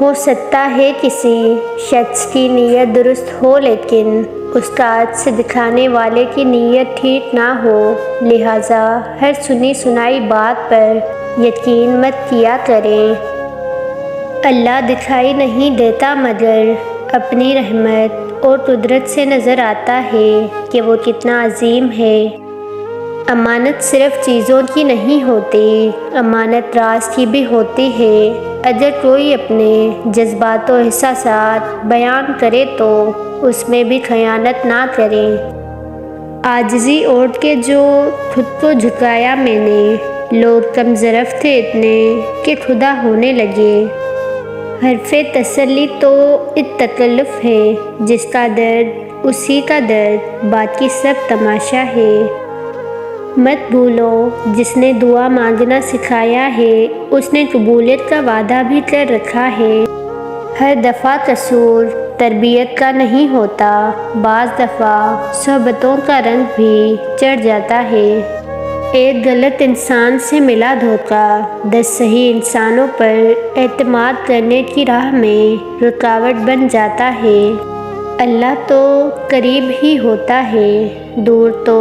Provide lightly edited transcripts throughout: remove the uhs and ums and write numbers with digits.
ہو سکتا ہے کسی شخص کی نیت درست ہو لیکن استاد سے دکھانے والے کی نیت ٹھیک نہ ہو، لہٰذا ہر سنی سنائی بات پر یقین مت کیا کریں۔ اللہ دکھائی نہیں دیتا مگر اپنی رحمت اور قدرت سے نظر آتا ہے کہ وہ کتنا عظیم ہے۔ امانت صرف چیزوں کی نہیں ہوتی، امانت راز کی بھی ہوتی ہے۔ اگر کوئی اپنے جذبات و احساسات بیان کرے تو اس میں بھی خیانت نہ کرے۔ عاجزی اوٹ کے جو خود کو جھکایا میں نے، لوگ کم ظرف تھے اتنے کہ خدا ہونے لگے۔ حرف تسلی تو التکلف ہے، جس کا درد اسی کا درد، باقی سب تماشا ہے۔ مت بھولو جس نے دعا مانگنا سکھایا ہے، اس نے قبولیت کا وعدہ بھی کر رکھا ہے۔ ہر دفعہ قصور تربیت کا نہیں ہوتا، بعض دفعہ صحبتوں کا رنگ بھی چڑھ جاتا ہے۔ ایک غلط انسان سے ملا دھوکہ 10 صحیح انسانوں پر اعتماد کرنے کی راہ میں رکاوٹ بن جاتا ہے۔ اللہ تو قریب ہی ہوتا ہے، دور تو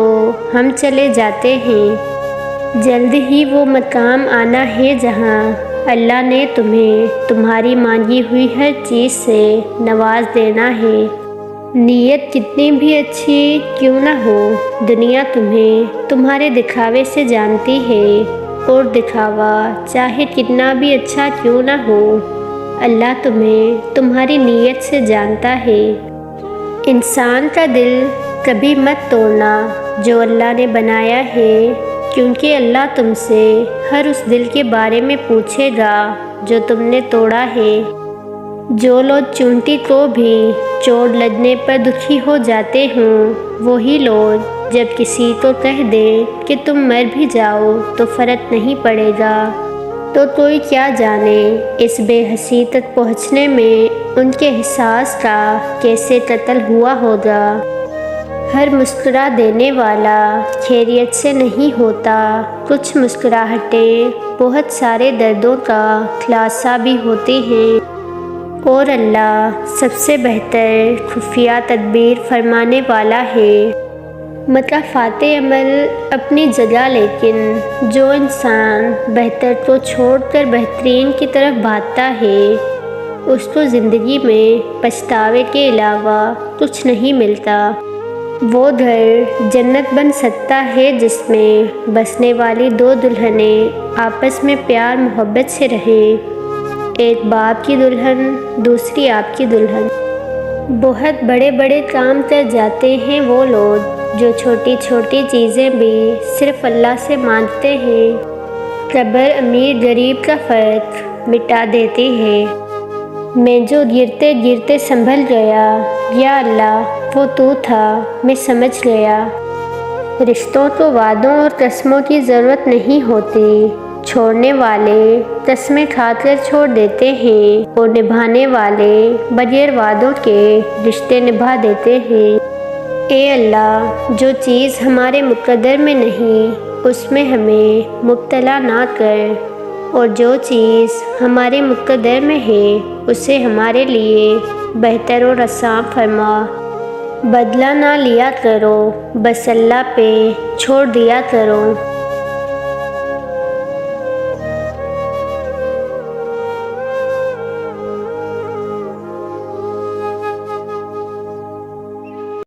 ہم چلے جاتے ہیں۔ جلد ہی وہ مقام آنا ہے جہاں اللہ نے تمہیں تمہاری مانگی ہوئی ہر چیز سے نواز دینا ہے۔ نیت کتنی بھی اچھی کیوں نہ ہو، دنیا تمہیں تمہارے دکھاوے سے جانتی ہے، اور دکھاوا چاہے کتنا بھی اچھا کیوں نہ ہو، اللہ تمہیں تمہاری نیت سے جانتا ہے۔ انسان کا دل کبھی مت توڑنا جو اللہ نے بنایا ہے، کیونکہ اللہ تم سے ہر اس دل کے بارے میں پوچھے گا جو تم نے توڑا ہے۔ جو لوگ چونٹی کو بھی چوٹ لگنے پر دکھی ہو جاتے ہوں، وہی لوگ جب کسی کو کہہ دیں کہ تم مر بھی جاؤ تو فرق نہیں پڑے گا، تو کوئی کیا جانے اس بے حسی تک پہنچنے میں ان کے احساس کا کیسے قتل ہوا ہوگا۔ ہر مسکرا دینے والا خیریت سے نہیں ہوتا، کچھ مسکراہٹیں بہت سارے دردوں کا خلاصہ بھی ہوتی ہیں، اور اللہ سب سے بہتر خفیہ تدبیر فرمانے والا ہے۔ مکافات عمل اپنی جگہ، لیکن جو انسان بہتر کو چھوڑ کر بہترین کی طرف بھاگتا ہے، اس کو زندگی میں پچھتاوے کے علاوہ کچھ نہیں ملتا۔ وہ گھر جنت بن سکتا ہے جس میں بسنے والی 2 دلہنیں آپس میں پیار محبت سے رہیں، ایک باپ کی دلہن، دوسری آپ کی دلہن۔ بہت بڑے بڑے کام کر جاتے ہیں وہ لوگ جو چھوٹی چھوٹی چیزیں بھی صرف اللہ سے مانگتے ہیں۔ قبر امیر غریب کا فرق مٹا دیتی ہے۔ میں جو گرتے گرتے سنبھل گیا، یا اللہ وہ تو تھا، میں سمجھ گیا۔ رشتوں کو وعدوں اور قسموں کی ضرورت نہیں ہوتی، چھوڑنے والے قسمیں کھا کر چھوڑ دیتے ہیں، اور نبھانے والے بغیر وعدوں کے رشتے نبھا دیتے ہیں۔ اے اللہ، جو چیز ہمارے مقدر میں نہیں اس میں ہمیں مبتلا نہ کر، اور جو چیز ہمارے مقدر میں ہے اسے ہمارے لیے بہتر اور آسان فرما۔ بدلہ نہ لیا کرو، بس اللہ پہ چھوڑ دیا کرو۔